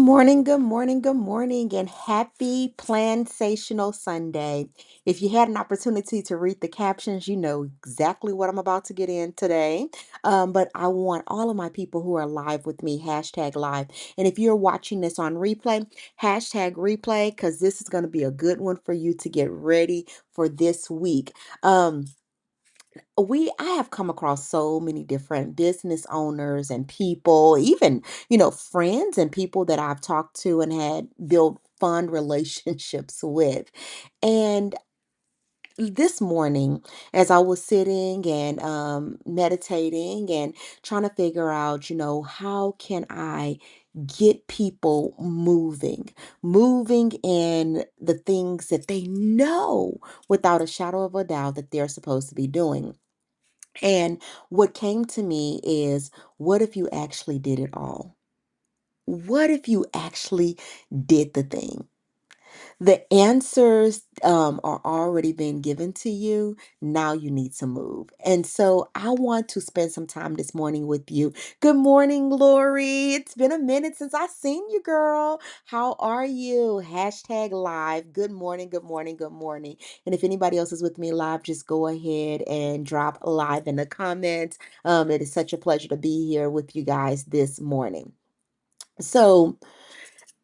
good morning, good morning, and happy Plansational Sunday. If you had an opportunity to read the captions, you know exactly what I'm about to get in today. But I want all of my people who are live with me, hashtag live. And if you're watching this on replay, hashtag replay, because this is going to be a good one for you to get ready for this week. Um, I have come across so many different business owners and people, even, friends and people that I've talked to and had built fun relationships with. And this morning, as I was sitting and meditating and trying to figure out, how can I get people moving in the things that they know without a shadow of a doubt that they're supposed to be doing. And what came to me is, what if you actually did it all? What if you actually did the thing? The answers are already being given to you. Now you need to move. And so I want to spend some time this morning with you. Good morning, Lori. It's been a minute since I seen you, girl. How are you? Hashtag live. Good morning, good morning, good morning. And if anybody else is with me live, just go ahead and drop live in the comments. It is such a pleasure to be here with you guys this morning. So,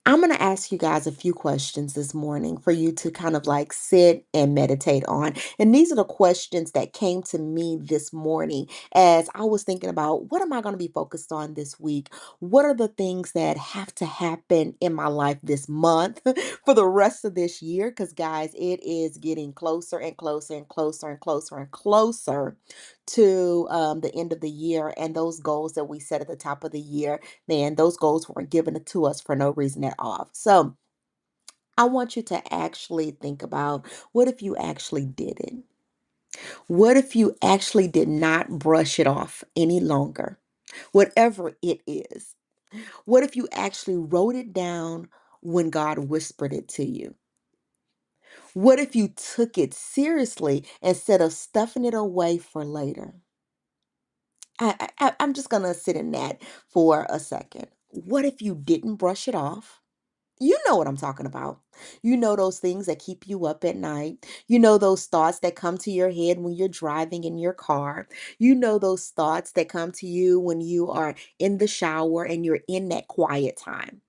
I'm going to ask you guys a few questions this morning for you to kind of like sit and meditate on. And these are the questions that came to me this morning as I was thinking about, what am I going to be focused on this week? What are the things that have to happen in my life this month for the rest of this year? Because, guys, it is getting closer and closer and closer and closer and closer to the end of the year, and those goals that we set at the top of the year, man, those goals weren't given to us for no reason at all. So I want you to actually think about, what if you actually did it? What if you actually did not brush it off any longer? Whatever it is. What if you actually wrote it down when God whispered it to you? What if you took it seriously instead of stuffing it away for later? I'm just gonna sit in that for a second. What if you didn't brush it off? You know what I'm talking about. You know those things that keep you up at night. You know those thoughts that come to your head when you're driving in your car. You know those thoughts that come to you when you are in the shower and you're in that quiet time.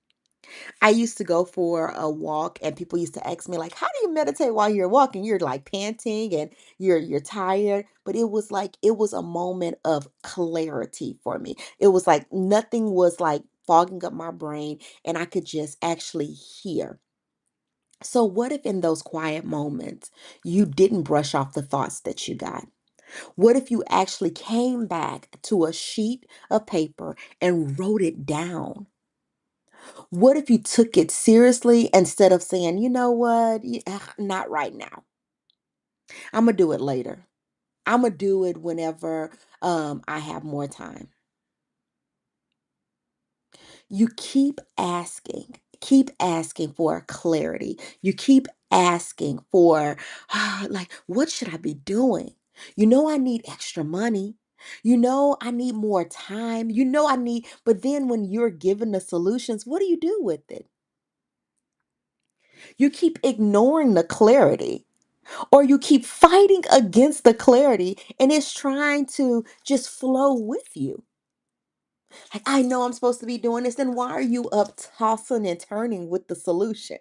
I used to go for a walk and people used to ask me like, "How do you meditate while you're walking?" You're like panting and you're tired, but it was like it was a moment of clarity for me. It was like nothing was like fogging up my brain and I could just actually hear. So what if in those quiet moments you didn't brush off the thoughts that you got? What if you actually came back to a sheet of paper and wrote it down? What if you took it seriously instead of saying, you know what, not right now. I'm going to do it later. I'm going to do it whenever I have more time. You keep asking for clarity. You keep asking for, like, what should I be doing? I need extra money. I need more time. But then when you're given the solutions, what do you do with it? You keep ignoring the clarity, or you keep fighting against the clarity, and it's trying to just flow with you. Like, I know I'm supposed to be doing this, then why are you up tossing and turning with the solution?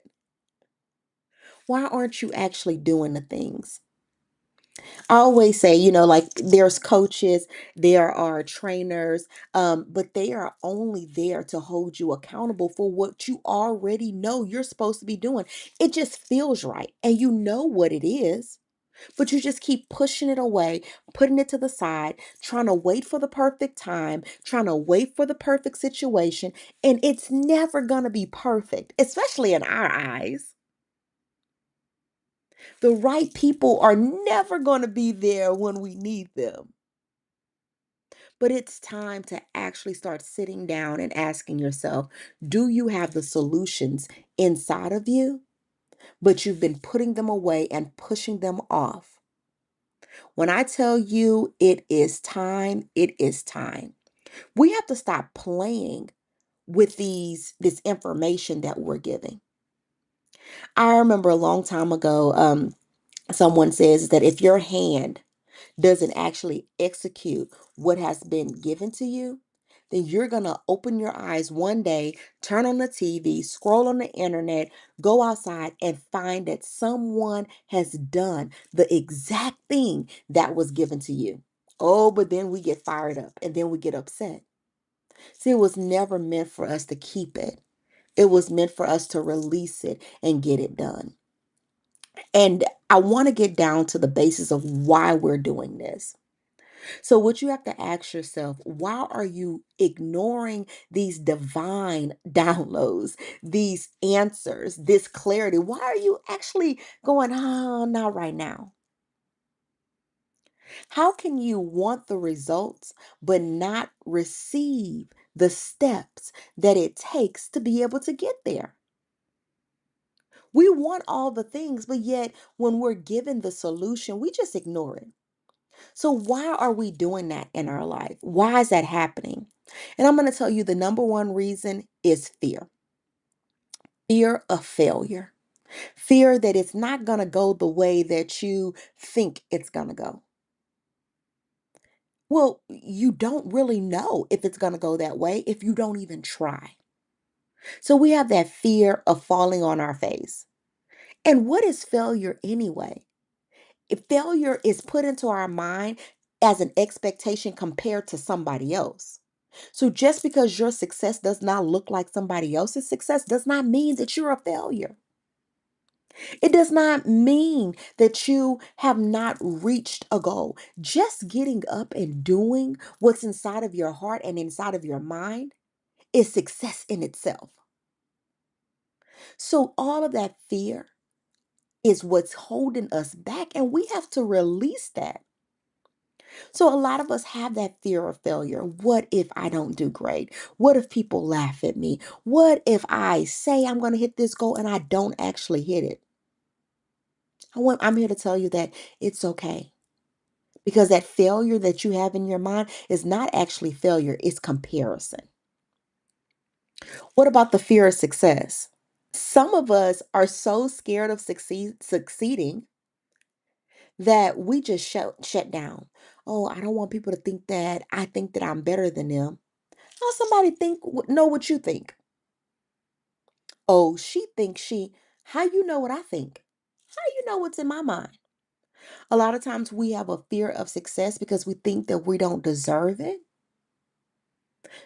Why aren't you actually doing the things? I always say, like there's coaches, there are trainers, but they are only there to hold you accountable for what you already know you're supposed to be doing. It just feels right, and you know what it is. But you just keep pushing it away, putting it to the side, trying to wait for the perfect time, trying to wait for the perfect situation. And it's never going to be perfect, especially in our eyes. The right people are never going to be there when we need them. But it's time to actually start sitting down and asking yourself, do you have the solutions inside of you? But you've been putting them away and pushing them off. When I tell you it is time, it is time. We have to stop playing with this information that we're giving. I remember a long time ago, someone says that if your hand doesn't actually execute what has been given to you, then you're going to open your eyes one day, turn on the TV, scroll on the internet, go outside, and find that someone has done the exact thing that was given to you. Oh, but then we get fired up and then we get upset. See, it was never meant for us to keep it. It was meant for us to release it and get it done. And I want to get down to the basis of why we're doing this. So, what you have to ask yourself, why are you ignoring these divine downloads, these answers, this clarity? Why are you actually going, oh, not right now? How can you want the results but not receive the steps that it takes to be able to get there? We want all the things, but yet when we're given the solution, we just ignore it. So, why are we doing that in our life? Why is that happening? And I'm going to tell you the number one reason is fear of failure, fear that it's not going to go the way that you think it's going to go. Well, you don't really know if it's going to go that way if you don't even try. So, we have that fear of falling on our face. And what is failure anyway? If failure is put into our mind as an expectation compared to somebody else. So just because your success does not look like somebody else's success does not mean that you're a failure. It does not mean that you have not reached a goal. Just getting up and doing what's inside of your heart and inside of your mind is success in itself. So all of that fear is what's holding us back, and we have to release that. So a lot of us have that fear of failure. What if I don't do great? What if people laugh at me? What if I say I'm going to hit this goal and I don't actually hit it? I'm here to tell you that it's okay. Because that failure that you have in your mind is not actually failure, it's comparison. What about the fear of success? Some of us are so scared of succeeding that we just shut down. Oh, I don't want people to think that I think that I'm better than them. How somebody know what you think? Oh, she thinks she. How you know what I think? How you know what's in my mind? A lot of times we have a fear of success because we think that we don't deserve it.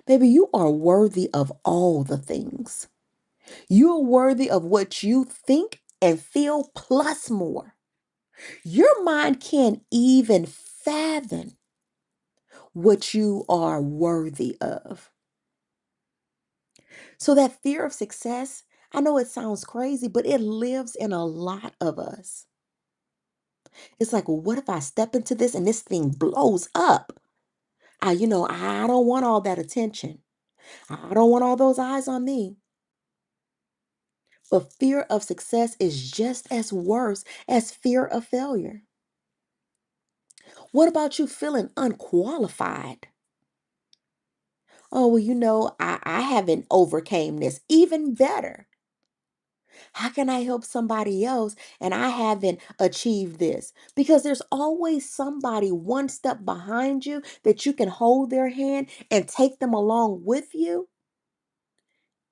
Baby, you are worthy of all the things. You're worthy of what you think and feel plus more. Your mind can't even fathom what you are worthy of. So that fear of success, I know it sounds crazy, but it lives in a lot of us. It's like, well, what if I step into this and this thing blows up? I don't want all that attention. I don't want all those eyes on me. But fear of success is just as worse as fear of failure. What about you feeling unqualified? Oh, well, I haven't overcame this. Even better. How can I help somebody else and I haven't achieved this? Because there's always somebody one step behind you that you can hold their hand and take them along with you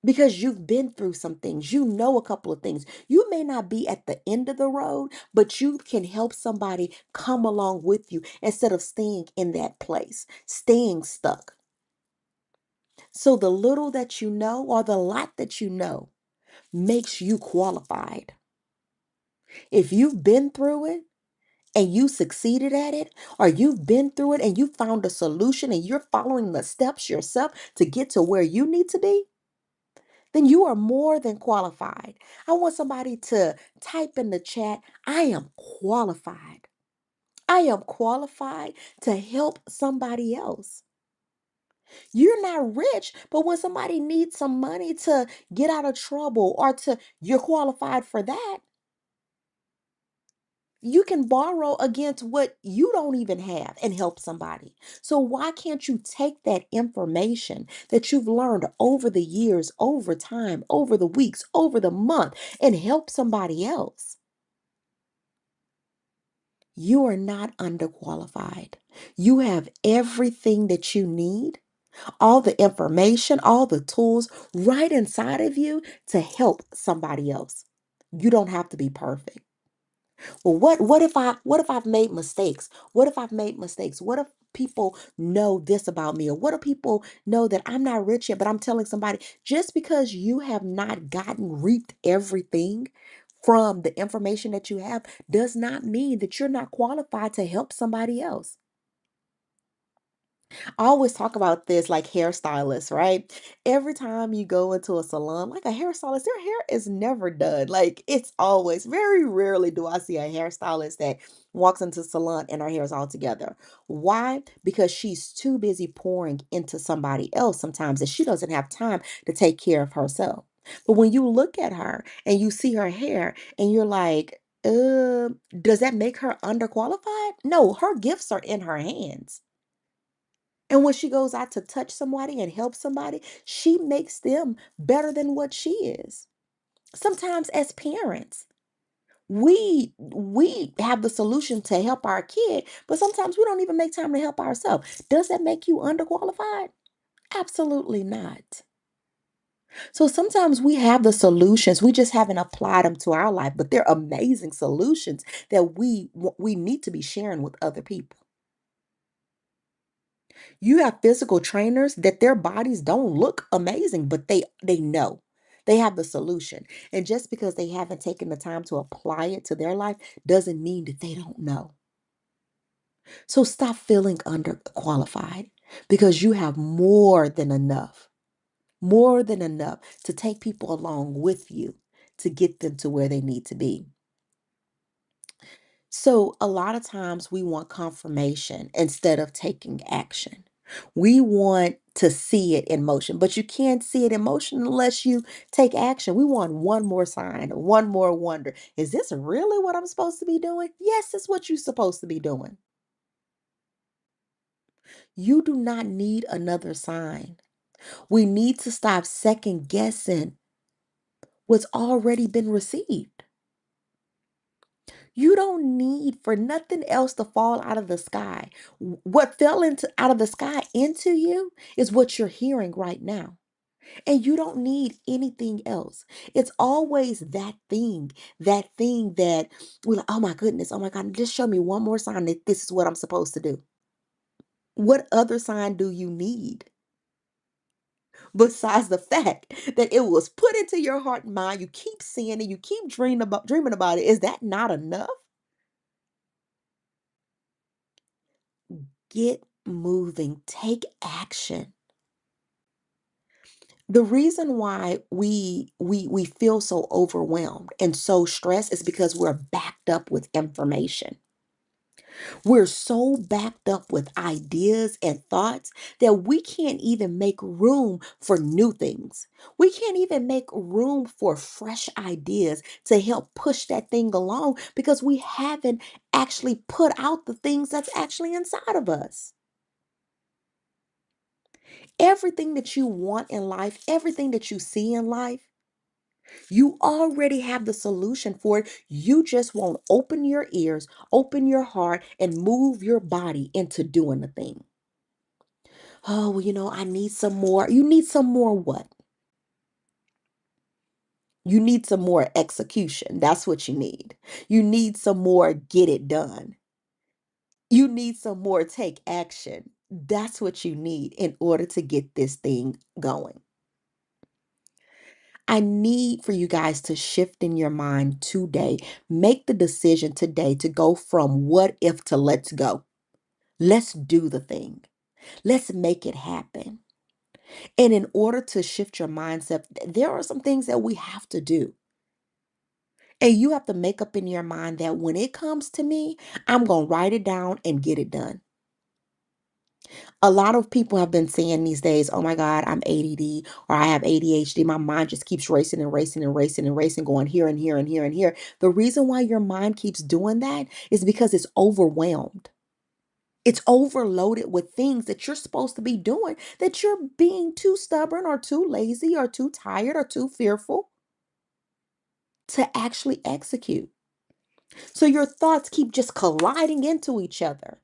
because you've been through some things. You know a couple of things. You may not be at the end of the road, but you can help somebody come along with you instead of staying in that place, staying stuck. So the little that you know or the lot that you know makes you qualified. If you've been through it and you succeeded at it, or you've been through it and you found a solution and you're following the steps yourself to get to where you need to be, then you are more than qualified. I want somebody to type in the chat, I am qualified. I am qualified to help somebody else. You're not rich, but when somebody needs some money to get out of trouble or you're qualified for that. You can borrow against what you don't even have and help somebody. So why can't you take that information that you've learned over the years, over time, over the weeks, over the month, and help somebody else? You are not underqualified. You have everything that you need, all the information, all the tools right inside of you to help somebody else. You don't have to be perfect. Well, what if I've made mistakes? What if I've made mistakes? What if people know this about me? Or what if people know that I'm not rich yet, but I'm telling somebody just because you have not reaped everything from the information that you have does not mean that you're not qualified to help somebody else. I always talk about this like hairstylists, right? Every time you go into a salon, like a hairstylist, their hair is never done. Like it's always, very rarely do I see a hairstylist that walks into a salon and her hair is all together. Why? Because she's too busy pouring into somebody else sometimes that she doesn't have time to take care of herself. But when you look at her and you see her hair and you're like, does that make her underqualified? No, her gifts are in her hands. And when she goes out to touch somebody and help somebody, she makes them better than what she is. Sometimes as parents, we have the solution to help our kid, but sometimes we don't even make time to help ourselves. Does that make you underqualified? Absolutely not. So sometimes we have the solutions, we just haven't applied them to our life, but they're amazing solutions that we need to be sharing with other people. You have physical trainers that their bodies don't look amazing, but they know. They have the solution. And just because they haven't taken the time to apply it to their life doesn't mean that they don't know. So stop feeling underqualified because you have more than enough to take people along with you to get them to where they need to be. So, a lot of times we want confirmation instead of taking action. We want to see it in motion, but you can't see it in motion unless you take action. We want one more sign, one more wonder. Is this really what I'm supposed to be doing? Yes, it's what you're supposed to be doing. You do not need another sign. We need to stop second guessing what's already been received. You don't need for nothing else to fall out of the sky. What fell into out of the sky into you is what you're hearing right now. And you don't need anything else. It's always that thing that we're like, oh my goodness, oh my God, just show me one more sign that this is what I'm supposed to do. What other sign do you need besides the fact that it was put into your heart and mind? You keep seeing it, you keep dreaming about it. Is that not enough? Get moving, take action. The reason why we feel so overwhelmed and so stressed is because we're backed up with information. We're so backed up with ideas and thoughts that we can't even make room for new things. We can't even make room for fresh ideas to help push that thing along because we haven't actually put out the things that's actually inside of us. Everything that you want in life, everything that you see in life, you already have the solution for it. You just won't open your ears, open your heart, and move your body into doing the thing. Oh, well, I need some more. You need some more what? You need some more execution. That's what you need. You need some more get it done. You need some more take action. That's what you need in order to get this thing going. I need for you guys to shift in your mind today. Make the decision today to go from what if to let's go. Let's do the thing. Let's make it happen. And in order to shift your mindset, there are some things that we have to do. And you have to make up in your mind that when it comes to me, I'm going to write it down and get it done. A lot of people have been saying these days, oh my God, I'm ADD or I have ADHD. My mind just keeps racing and racing and racing and racing, going here and here and here and here. The reason why your mind keeps doing that is because it's overwhelmed. It's overloaded with things that you're supposed to be doing that you're being too stubborn or too lazy or too tired or too fearful to actually execute. So your thoughts keep just colliding into each other,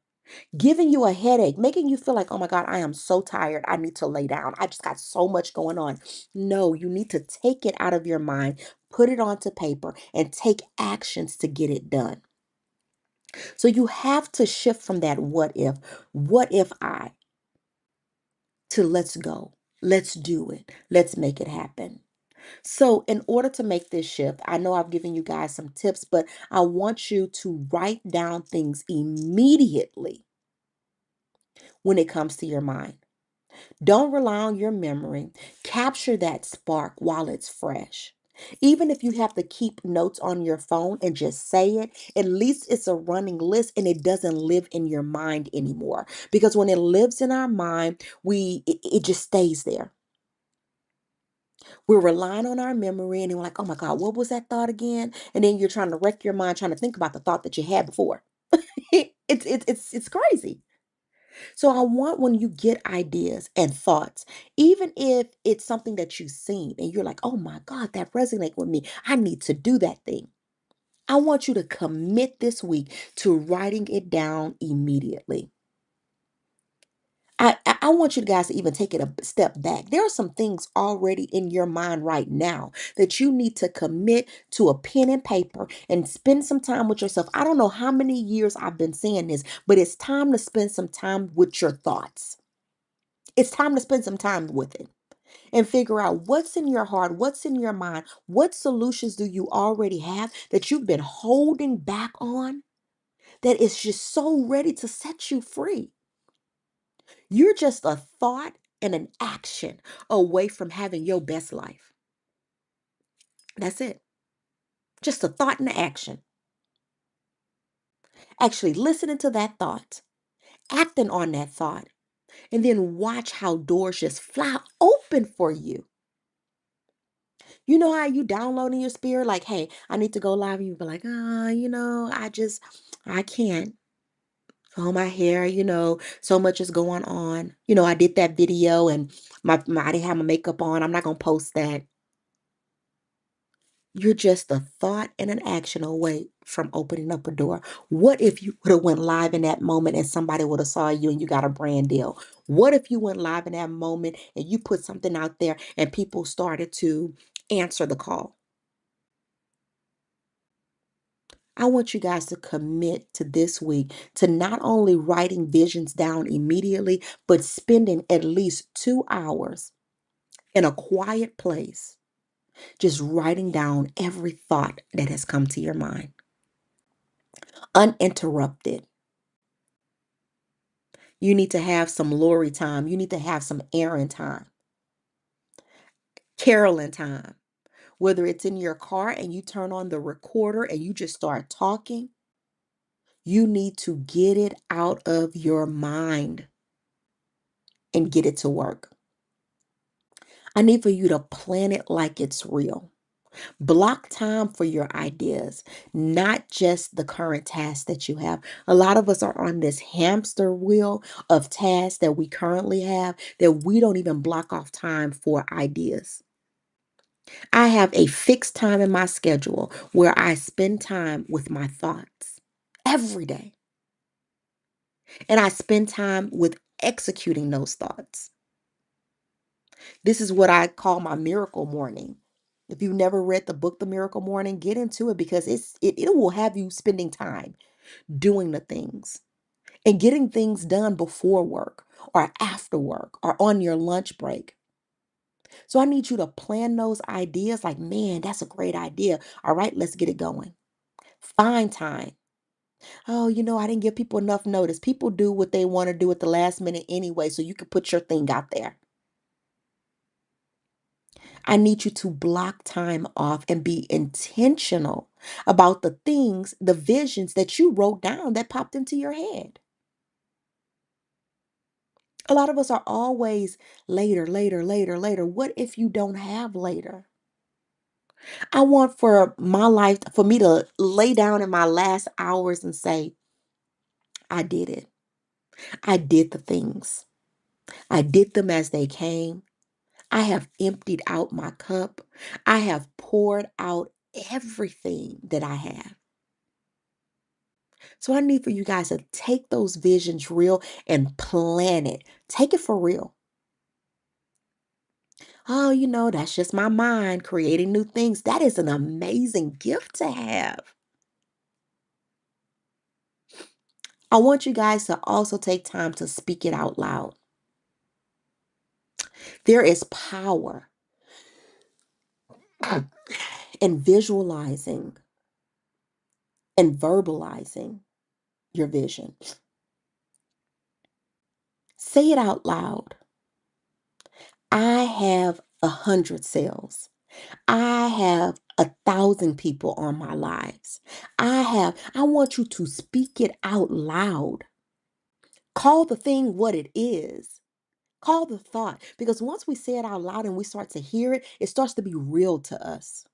giving you a headache, making you feel like, oh my God, I am so tired. I need to lay down. I just got so much going on. No, you need to take it out of your mind, put it onto paper, and take actions to get it done. So you have to shift from that what if I, to let's go, let's do it, let's make it happen. So, in order to make this shift, I know I've given you guys some tips, but I want you to write down things immediately when it comes to your mind. Don't rely on your memory. Capture that spark while it's fresh. Even if you have to keep notes on your phone and just say it, at least it's a running list and it doesn't live in your mind anymore. Because when it lives in our mind, it just stays there. We're relying on our memory and we're like, oh my God, what was that thought again? And then you're trying to wreck your mind, trying to think about the thought that you had before. It's crazy. So I want when you get ideas and thoughts, even if it's something that you've seen and you're like, oh my God, that resonates with me. I need to do that thing. I want you to commit this week to writing it down immediately. I want you guys to even take it a step back. There are some things already in your mind right now that you need to commit to a pen and paper and spend some time with yourself. I don't know how many years I've been saying this, but it's time to spend some time with your thoughts. It's time to spend some time with it and figure out what's in your heart, what's in your mind, what solutions do you already have that you've been holding back on that is just so ready to set you free. You're just a thought and an action away from having your best life. That's it. Just a thought and an action. Actually listening to that thought, acting on that thought, and then watch how doors just fly open for you. You know how you download in your spirit, like, hey, I need to go live, and you be like, I can't. Oh, my hair, so much is going on. I did that video and I didn't have my makeup on. I'm not gonna post that. You're just a thought and an action away from opening up a door. What if you would have went live in that moment and somebody would have saw you and you got a brand deal? What if you went live in that moment and you put something out there and people started to answer the call? I want you guys to commit to this week to not only writing visions down immediately, but spending at least 2 hours in a quiet place, just writing down every thought that has come to your mind, uninterrupted. You need to have some Lori time. You need to have some Aaron time, Carolyn time. Whether it's in your car and you turn on the recorder and you just start talking, you need to get it out of your mind and get it to work. I need for you to plan it like it's real. Block time for your ideas, not just the current tasks that you have. A lot of us are on this hamster wheel of tasks that we currently have that we don't even block off time for ideas. I have a fixed time in my schedule where I spend time with my thoughts every day, and I spend time with executing those thoughts. This is what I call my miracle morning. If you've never read the book The Miracle Morning, get into it because it will have you spending time doing the things and getting things done before work or after work or on your lunch break. So I need you to plan those ideas like, man, that's a great idea. All right, let's get it going. Find time. Oh, I didn't give people enough notice. People do what they want to do at the last minute anyway, so you can put your thing out there. I need you to block time off and be intentional about the things, the visions that you wrote down that popped into your head. A lot of us are always later, later, later, later. What if you don't have later? I want for my life, for me to lay down in my last hours and say, I did it. I did the things. I did them as they came. I have emptied out my cup. I have poured out everything that I have. So I need for you guys to take those visions real and plan it. Take it for real. Oh, that's just my mind creating new things. That is an amazing gift to have. I want you guys to also take time to speak it out loud. There is power in visualizing and verbalizing your vision. Say it out loud. I have 100 sales. I have 1,000 people on my lives. I want you to speak it out loud. Call the thing what it is. Call the thought. Because once we say it out loud and we start to hear it, it starts to be real to us.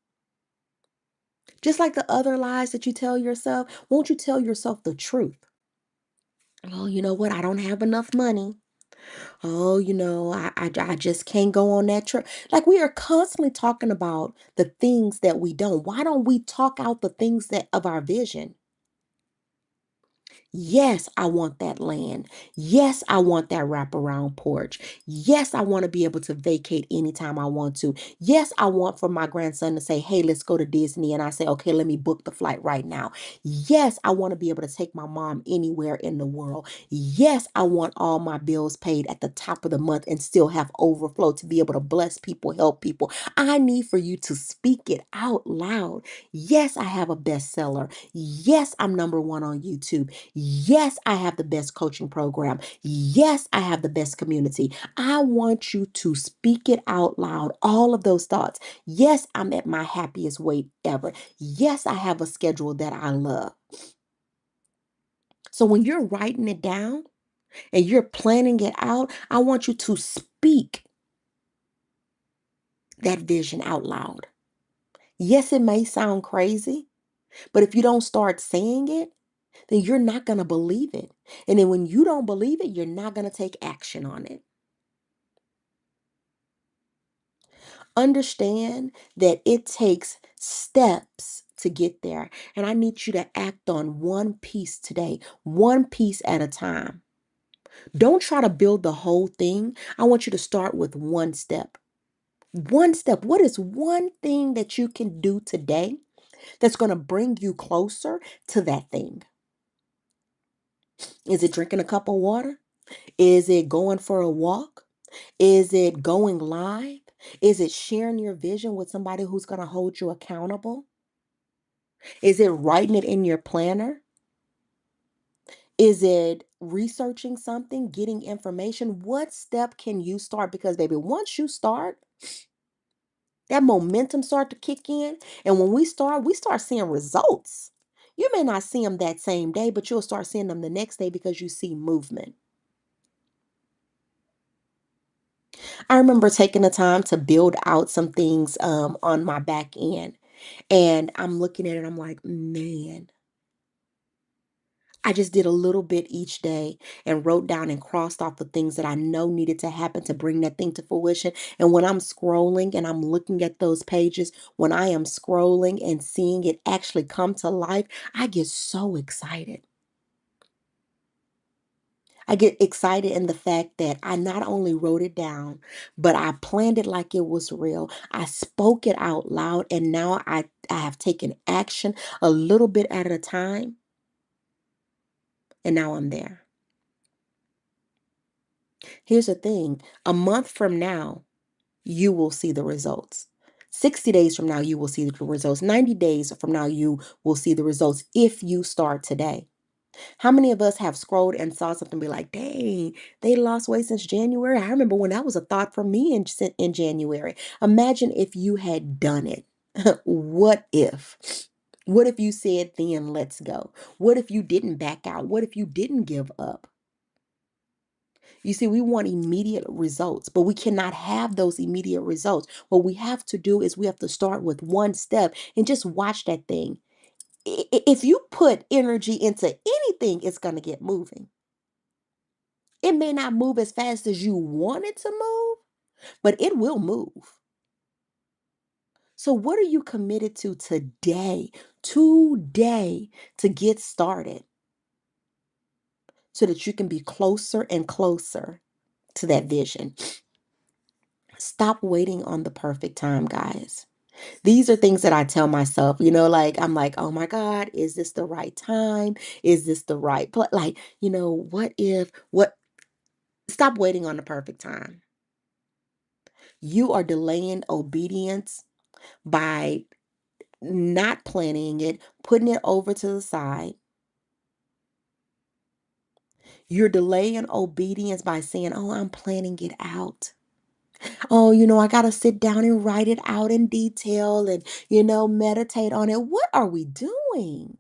Just like the other lies that you tell yourself, won't you tell yourself the truth? Oh, you know what? I don't have enough money. Oh, I just can't go on that trip. Like we are constantly talking about the things that we don't. Why don't we talk out the things that of our vision? Yes, I want that land. Yes, I want that wraparound porch. Yes, I want to be able to vacate anytime I want to. Yes, I want for my grandson to say, hey, let's go to Disney. And I say, okay, let me book the flight right now. Yes, I want to be able to take my mom anywhere in the world. Yes, I want all my bills paid at the top of the month and still have overflow to be able to bless people, help people. I need for you to speak it out loud. Yes, I have a bestseller. Yes, I'm number one on YouTube. Yes, I have the best coaching program. Yes, I have the best community. I want you to speak it out loud, all of those thoughts. Yes, I'm at my happiest weight ever. Yes, I have a schedule that I love. So when you're writing it down and you're planning it out, I want you to speak that vision out loud. Yes, it may sound crazy, but if you don't start saying it, then you're not going to believe it. And then when you don't believe it, you're not going to take action on it. Understand that it takes steps to get there. And I need you to act on one piece today, one piece at a time. Don't try to build the whole thing. I want you to start with one step. One step. What is one thing that you can do today that's going to bring you closer to that thing? Is it drinking a cup of water? Is it going for a walk? Is it going live? Is it sharing your vision with somebody who's going to hold you accountable? Is it writing it in your planner? Is it researching something, getting information? What step can you start? Because baby, once you start, that momentum start to kick in. And when we start seeing results. You may not see them that same day, but you'll start seeing them the next day because you see movement. I remember taking the time to build out some things on my back end. And I'm looking at it, I'm like, man, I just did a little bit each day and wrote down and crossed off the things that I know needed to happen to bring that thing to fruition. And when I'm scrolling and I'm looking at those pages, when I am scrolling and seeing it actually come to life, I get so excited. I get excited in the fact that I not only wrote it down, but I planned it like it was real. I spoke it out loud, and now I have taken action a little bit at a time, and now I'm there. Here's the thing, a month from now, you will see the results. 60 days from now, you will see the results. 90 days from now, you will see the results if you start today. How many of us have scrolled and saw something and be like, dang, they lost weight since January? I remember when that was a thought for me in January. Imagine if you had done it. What if? What if you said then, let's go? What if you didn't back out? What if you didn't give up? You see, we want immediate results, but we cannot have those immediate results. What we have to do is we have to start with one step and just watch that thing. If you put energy into anything, it's going to get moving. It may not move as fast as you want it to move, but it will move. So, what are you committed to today, to get started so that you can be closer and closer to that vision? Stop waiting on the perfect time, guys. These are things that I tell myself, like, I'm like, oh my God, is this the right time? Is this the right Like, what if, stop waiting on the perfect time. You are delaying obedience by not planning it, putting it over to the side. You're delaying obedience by saying, oh, I'm planning it out. Oh, I got to sit down and write it out in detail and, meditate on it. What are we doing?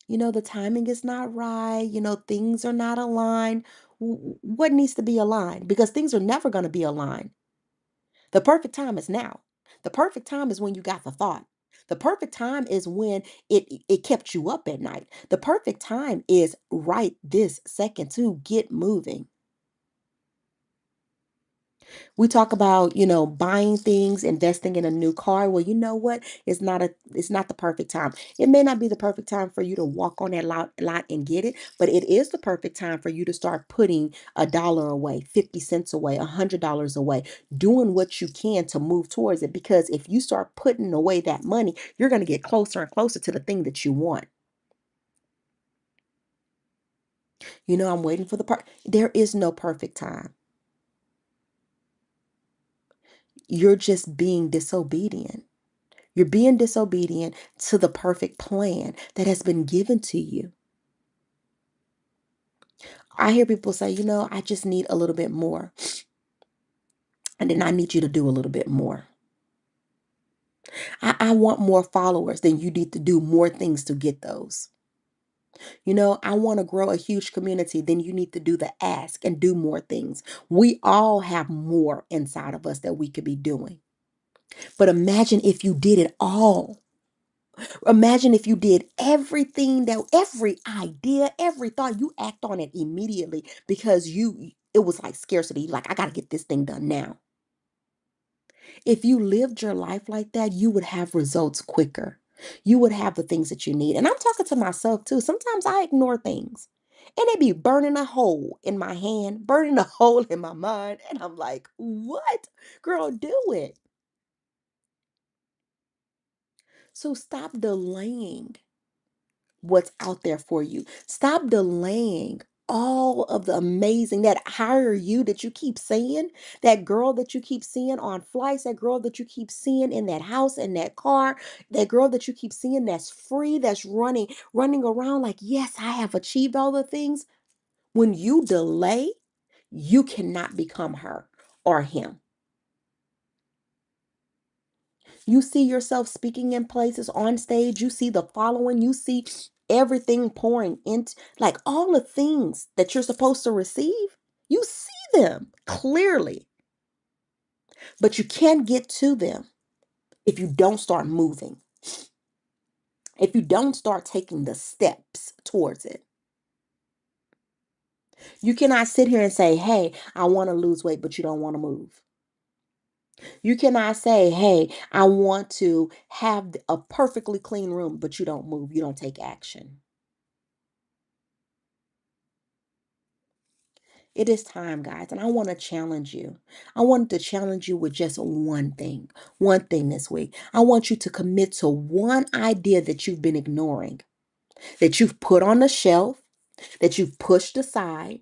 The timing is not right. Things are not aligned. What needs to be aligned? Because things are never going to be aligned. The perfect time is now. The perfect time is when you got the thought. The perfect time is when it kept you up at night. The perfect time is right this second to get moving. We talk about, buying things, investing in a new car. Well, you know what? It's not the perfect time. It may not be the perfect time for you to walk on that lot and get it, but it is the perfect time for you to start putting $1 away, 50 cents away, $100 away, doing what you can to move towards it. Because if you start putting away that money, you're going to get closer and closer to the thing that you want. I'm waiting for the part. There is no perfect time. You're just being disobedient. You're being disobedient to the perfect plan that has been given to you. I hear people say, I just need a little bit more. And then I need you to do a little bit more. I want more followers. Then you need to do more things to get those. I want to grow a huge community. Then you need to do the ask and do more things. We all have more inside of us that we could be doing. But imagine if you did it all. Imagine if you did every idea, every thought, you act on it immediately because it was like scarcity. Like, I got to get this thing done now. If you lived your life like that, you would have results quicker. You would have the things that you need. And I'm talking to myself too. Sometimes I ignore things and they be burning a hole in my hand, burning a hole in my mind. And I'm like, what? Girl, do it. So stop delaying what's out there for you. Stop delaying all of the amazing, that hire you that you keep seeing, that girl that you keep seeing on flights, that girl that you keep seeing in that house, in that car, that girl that you keep seeing that's free, that's running around like, yes, I have achieved all the things. When you delay, you cannot become her or him. You see yourself speaking in places on stage. You see the following. You see everything pouring into, like, all the things that you're supposed to receive. You see them clearly, but you can't get to them if you don't start moving, if you don't start taking the steps towards it. You cannot sit here and say, hey, I want to lose weight, but you don't want to move. You cannot say, hey, I want to have a perfectly clean room, but you don't move. You don't take action. It is time, guys, and I want to challenge you. I wanted to challenge you with just one thing this week. I want you to commit to one idea that you've been ignoring, that you've put on the shelf, that you've pushed aside,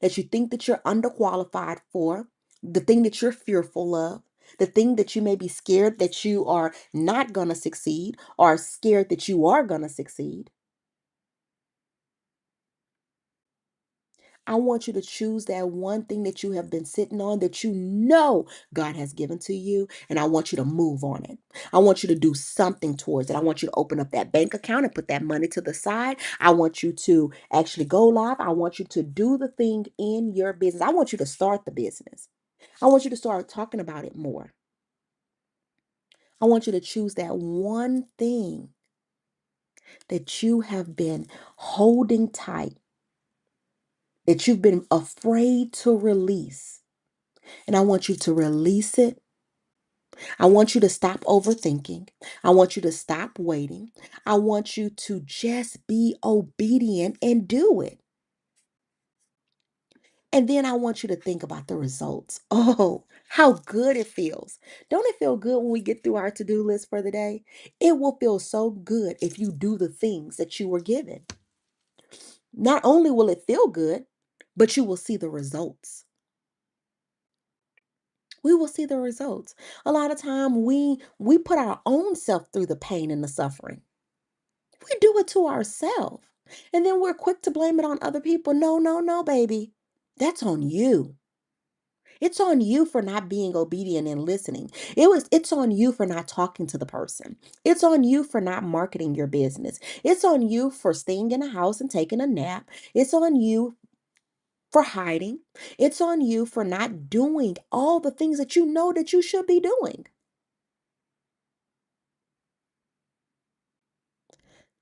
that you think that you're underqualified for, the thing that you're fearful of, the thing that you may be scared that you are not going to succeed, or scared that you are going to succeed. I want you to choose that one thing that you have been sitting on that you know God has given to you, and I want you to move on it. I want you to do something towards it. I want you to open up that bank account and put that money to the side. I want you to actually go live. I want you to do the thing in your business. I want you to start the business. I want you to start talking about it more. I want you to choose that one thing that you have been holding tight, that you've been afraid to release. And I want you to release it. I want you to stop overthinking. I want you to stop waiting. I want you to just be obedient and do it. And then I want you to think about the results. Oh, how good it feels. Don't it feel good when we get through our to-do list for the day? It will feel so good if you do the things that you were given. Not only will it feel good, but you will see the results. We will see the results. A lot of time we put our own self through the pain and the suffering. We do it to ourselves. And then we're quick to blame it on other people. No, no, no, baby. That's on you. It's on you for not being obedient and listening. It's on you for not talking to the person. It's on you for not marketing your business. It's on you for staying in a house and taking a nap. It's on you for hiding. It's on you for not doing all the things that you know that you should be doing.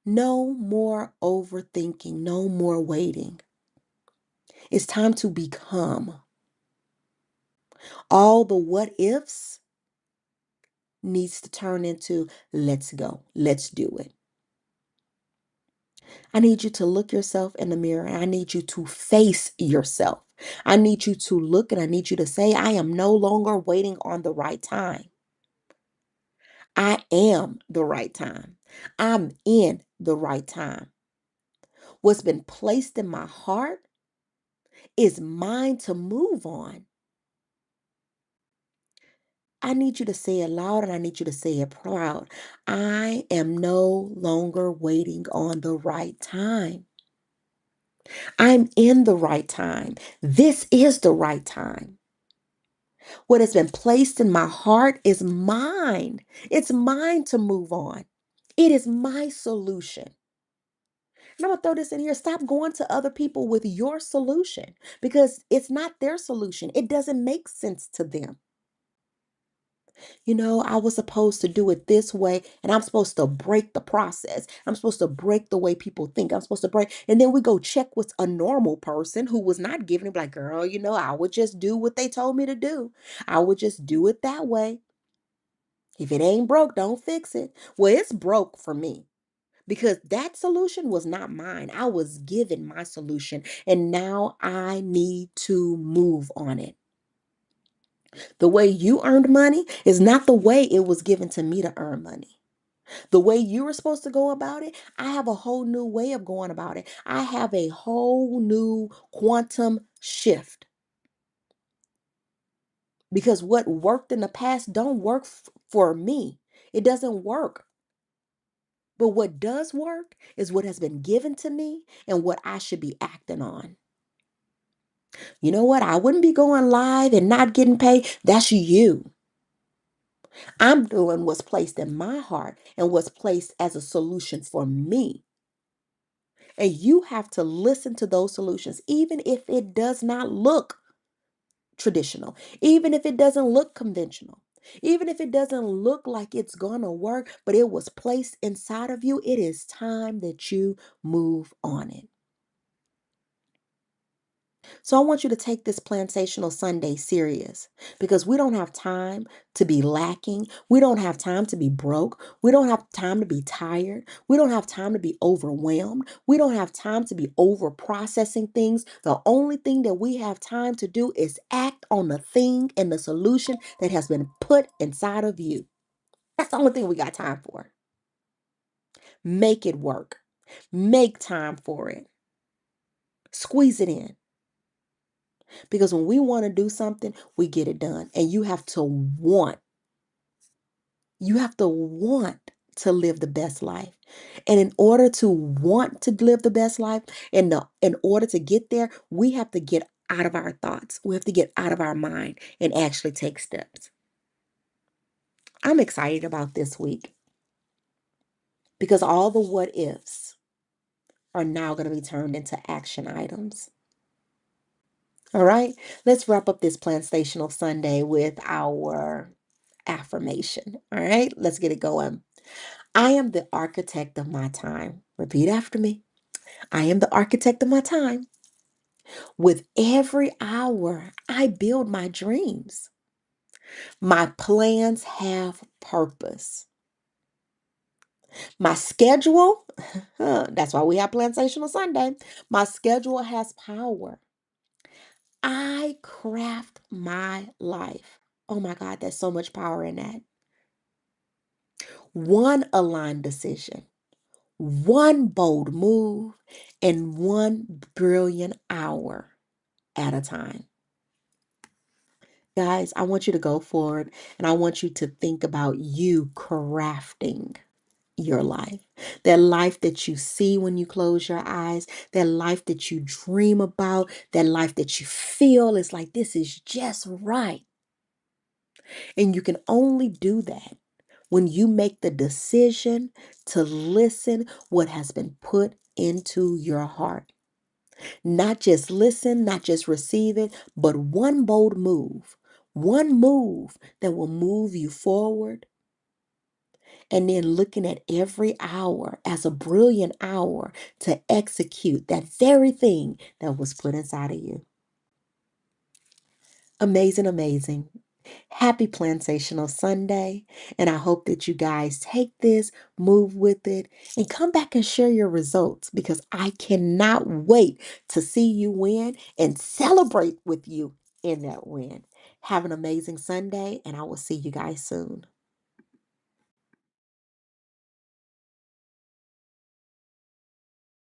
No more overthinking, no more waiting. It's time to become. All the what ifs needs to turn into let's go. Let's do it. I need you to look yourself in the mirror. I need you to face yourself. I need you to look and I need you to say, I am no longer waiting on the right time. I am the right time. I'm in the right time. What's been placed in my heart is mine to move on. I need you to say it loud and I need you to say it proud. I am no longer waiting on the right time. I'm in the right time. This is the right time. What has been placed in my heart is mine. It's mine to move on. It is my solution. And I'm going to throw this in here. Stop going to other people with your solution because it's not their solution. It doesn't make sense to them. I was supposed to do it this way, and I'm supposed to break the process. I'm supposed to break the way people think. I'm supposed to break. And then we go check with a normal person who was not giving it, like, girl, I would just do what they told me to do. I would just do it that way. If it ain't broke, don't fix it. Well, it's broke for me because that solution was not mine. I was given my solution, and now I need to move on it. The way you earned money is not the way it was given to me to earn money. The way you were supposed to go about it, I have a whole new way of going about it. I have a whole new quantum shift because what worked in the past don't work for me. It doesn't work. But what does work is what has been given to me and what I should be acting on. You know what? I wouldn't be going live and not getting paid. That's you. I'm doing what's placed in my heart and what's placed as a solution for me. And you have to listen to those solutions, even if it does not look traditional, even if it doesn't look conventional, even if it doesn't look like it's going to work, but it was placed inside of you. It is time that you move on it. So I want you to take this Plansational Sunday serious because we don't have time to be lacking. We don't have time to be broke. We don't have time to be tired. We don't have time to be overwhelmed. We don't have time to be over processing things. The only thing that we have time to do is act on the thing and the solution that has been put inside of you. That's the only thing we got time for. Make it work. Make time for it. Squeeze it in. Because when we want to do something, we get it done. And you have to want to live the best life. And in order to want to live the best life, in order to get there, we have to get out of our thoughts. We have to get out of our mind and actually take steps. I'm excited about this week because all the what ifs are now going to be turned into action items. All right, let's wrap up this Plansational Sunday with our affirmation. All right, let's get it going. I am the architect of my time. Repeat after me. I am the architect of my time. With every hour, I build my dreams. My plans have purpose. My schedule, that's why we have Plansational Sunday. My schedule has power. I craft my life. Oh my God, there's so much power in that. One aligned decision, one bold move, and one brilliant hour at a time. Guys, I want you to go forward and I want you to think about you crafting your life. That life that you see when you close your eyes, that life that you dream about, that life that you feel is like, this is just right. And you can only do that when you make the decision to listen what has been put into your heart. Not just listen, not just receive it, but one move that will move you forward. And then looking at every hour as a brilliant hour to execute that very thing that was put inside of you. Amazing, amazing. Happy Plansational Sunday. And I hope that you guys take this, move with it, and come back and share your results because I cannot wait to see you win and celebrate with you in that win. Have an amazing Sunday, and I will see you guys soon.